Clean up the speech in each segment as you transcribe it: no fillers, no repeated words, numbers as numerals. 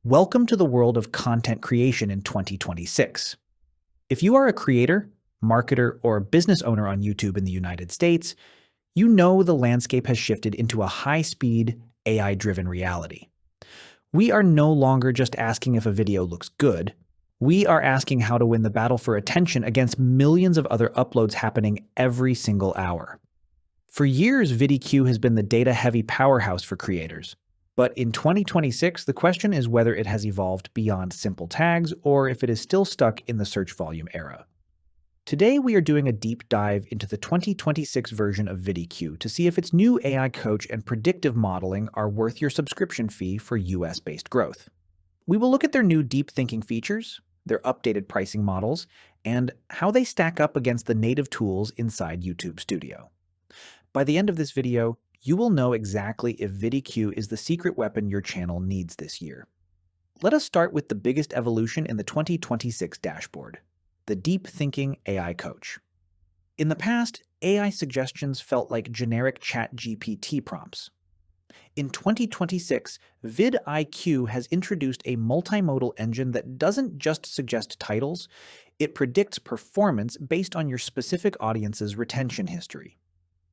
Welcome to the world of content creation in 2026. If you are a creator, marketer, or business owner on YouTube in the United States, you know the landscape has shifted into a high-speed, AI-driven reality. We are no longer just asking if a video looks good. We are asking how to win the battle for attention against millions of other uploads happening every single hour. For years, VidIQ has been the data-heavy powerhouse for creators. But in 2026, the question is whether it has evolved beyond simple tags or if it is still stuck in the search volume era. Today, we are doing a deep dive into the 2026 version of VidIQ to see if its new AI coach and predictive modeling are worth your subscription fee for US-based growth. We will look at their new deep thinking features, their updated pricing models, and how they stack up against the native tools inside YouTube Studio. By the end of this video, you will know exactly if VidIQ is the secret weapon your channel needs this year. Let us start with the biggest evolution in the 2026 dashboard, the Deep Thinking AI Coach. In the past, AI suggestions felt like generic ChatGPT prompts. In 2026, VidIQ has introduced a multimodal engine that doesn't just suggest titles, it predicts performance based on your specific audience's retention history.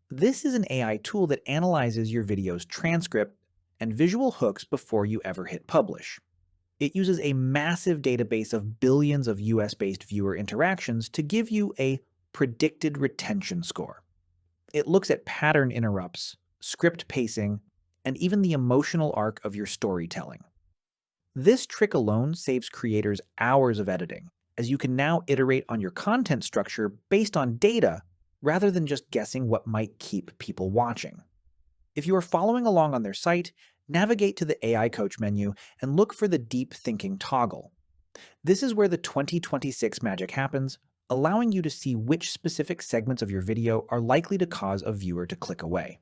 This is an AI tool that analyzes your video's transcript and visual hooks before you ever hit publish. It uses a massive database of billions of US-based viewer interactions to give you a predicted retention score. It looks at pattern interrupts, script pacing, and even the emotional arc of your storytelling. This trick alone saves creators hours of editing, as you can now iterate on your content structure based on data rather than just guessing what might keep people watching. If you are following along on their site, navigate to the AI Coach menu and look for the Deep Thinking toggle. This is where the 2026 magic happens, allowing you to see which specific segments of your video are likely to cause a viewer to click away.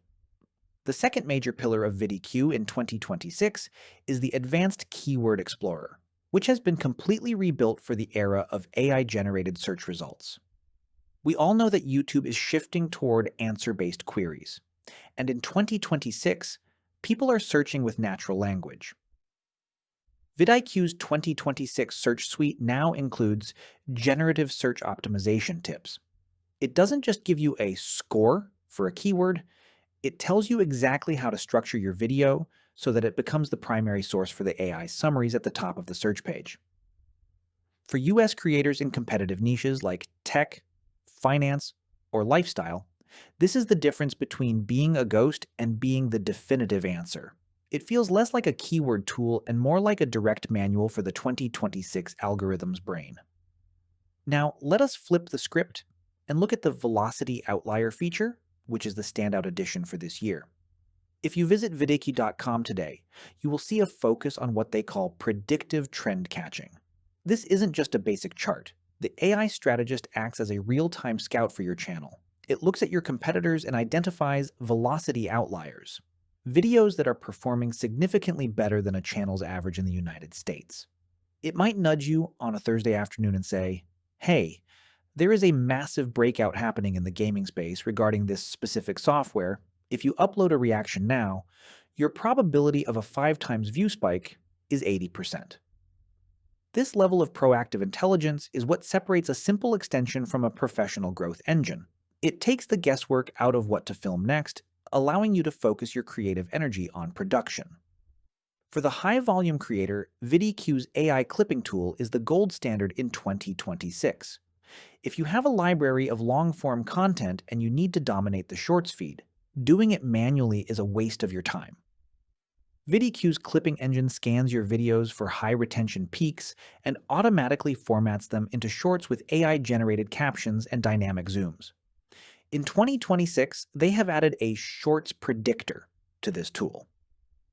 The second major pillar of VidIQ in 2026 is the Advanced Keyword Explorer, which has been completely rebuilt for the era of AI-generated search results. We all know that YouTube is shifting toward answer-based queries, and in 2026, people are searching with natural language. VidIQ's 2026 search suite now includes generative search optimization tips. It doesn't just give you a score for a keyword, it tells you exactly how to structure your video so that it becomes the primary source for the AI summaries at the top of the search page. For US creators in competitive niches like tech, finance, or lifestyle, this is the difference between being a ghost and being the definitive answer. It feels less like a keyword tool and more like a direct manual for the 2026 algorithm's brain. Now, let us flip the script and look at the Velocity Outlier feature, which is the standout addition for this year. If you visit VidIQ.com today, you will see a focus on what they call predictive trend catching. This isn't just a basic chart. The AI strategist acts as a real-time scout for your channel. It looks at your competitors and identifies velocity outliers, videos that are performing significantly better than a channel's average in the United States. It might nudge you on a Thursday afternoon and say, hey, there is a massive breakout happening in the gaming space regarding this specific software. If you upload a reaction now, your probability of a 5 times view spike is 80%. This level of proactive intelligence is what separates a simple extension from a professional growth engine. It takes the guesswork out of what to film next, allowing you to focus your creative energy on production. For the high-volume creator, VidIQ's AI clipping tool is the gold standard in 2026. If you have a library of long-form content and you need to dominate the shorts feed, doing it manually is a waste of your time. VidIQ's clipping engine scans your videos for high retention peaks and automatically formats them into shorts with AI-generated captions and dynamic zooms. In 2026, they have added a Shorts Predictor to this tool.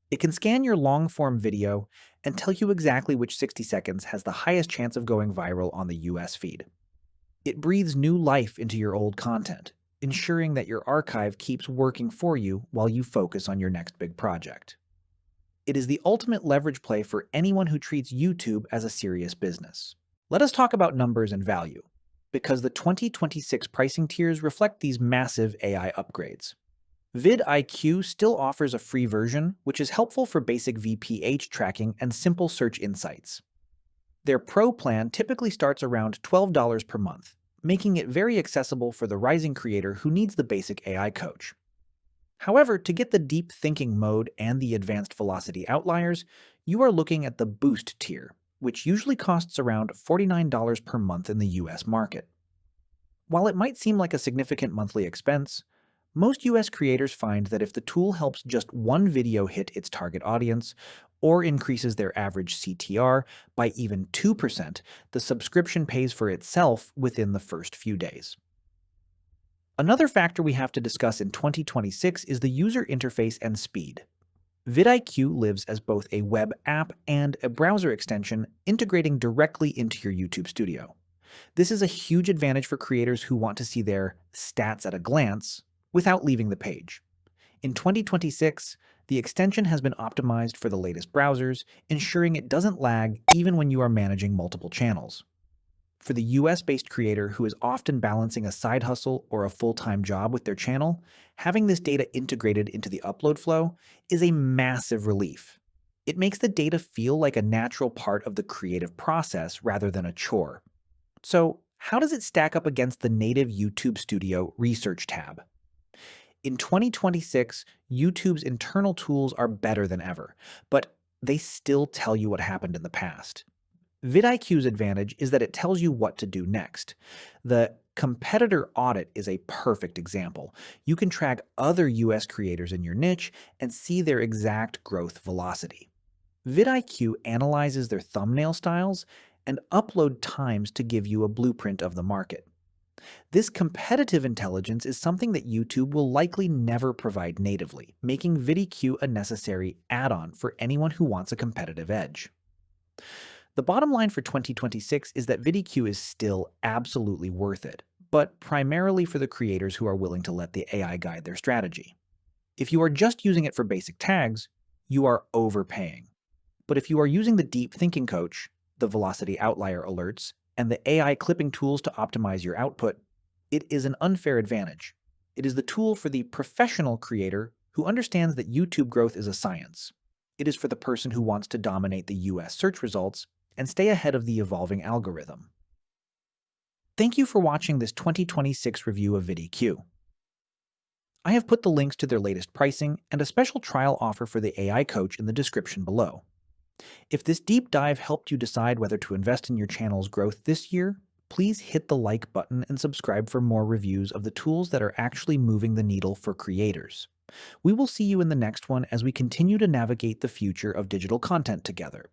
It can scan your long-form video and tell you exactly which 60 seconds has the highest chance of going viral on the US feed. It breathes new life into your old content, ensuring that your archive keeps working for you while you focus on your next big project. It is the ultimate leverage play for anyone who treats YouTube as a serious business. Let us talk about numbers and value, because the 2026 pricing tiers reflect these massive AI upgrades. VidIQ still offers a free version, which is helpful for basic VPH tracking and simple search insights. Their Pro plan typically starts around $12 per month, making it very accessible for the rising creator who needs the basic AI coach. However, to get the deep thinking mode and the advanced velocity outliers, you are looking at the Boost tier, which usually costs around $49 per month in the US market. While it might seem like a significant monthly expense, most US creators find that if the tool helps just one video hit its target audience, or increases their average CTR by even 2%, the subscription pays for itself within the first few days. Another factor we have to discuss in 2026 is the user interface and speed. VidIQ lives as both a web app and a browser extension integrating directly into your YouTube studio. This is a huge advantage for creators who want to see their stats at a glance without leaving the page. In 2026, the extension has been optimized for the latest browsers, ensuring it doesn't lag even when you are managing multiple channels. For the US-based creator who is often balancing a side hustle or a full-time job with their channel, having this data integrated into the upload flow is a massive relief. It makes the data feel like a natural part of the creative process rather than a chore. So, how does it stack up against the native YouTube Studio Research tab? In 2026, YouTube's internal tools are better than ever, but they still tell you what happened in the past. VidIQ's advantage is that it tells you what to do next. The competitor audit is a perfect example. You can track other US creators in your niche and see their exact growth velocity. VidIQ analyzes their thumbnail styles and upload times to give you a blueprint of the market. This competitive intelligence is something that YouTube will likely never provide natively, making VidIQ a necessary add-on for anyone who wants a competitive edge. The bottom line for 2026 is that VidIQ is still absolutely worth it, but primarily for the creators who are willing to let the AI guide their strategy. If you are just using it for basic tags, you are overpaying. But if you are using the Deep Thinking Coach, the velocity outlier alerts, and the AI clipping tools to optimize your output, it is an unfair advantage. It is the tool for the professional creator who understands that YouTube growth is a science. It is for the person who wants to dominate the US search results and stay ahead of the evolving algorithm. Thank you for watching this 2026 review of VidIQ. I have put the links to their latest pricing and a special trial offer for the AI Coach in the description below. If this deep dive helped you decide whether to invest in your channel's growth this year, please hit the like button and subscribe for more reviews of the tools that are actually moving the needle for creators. We will see you in the next one as we continue to navigate the future of digital content together.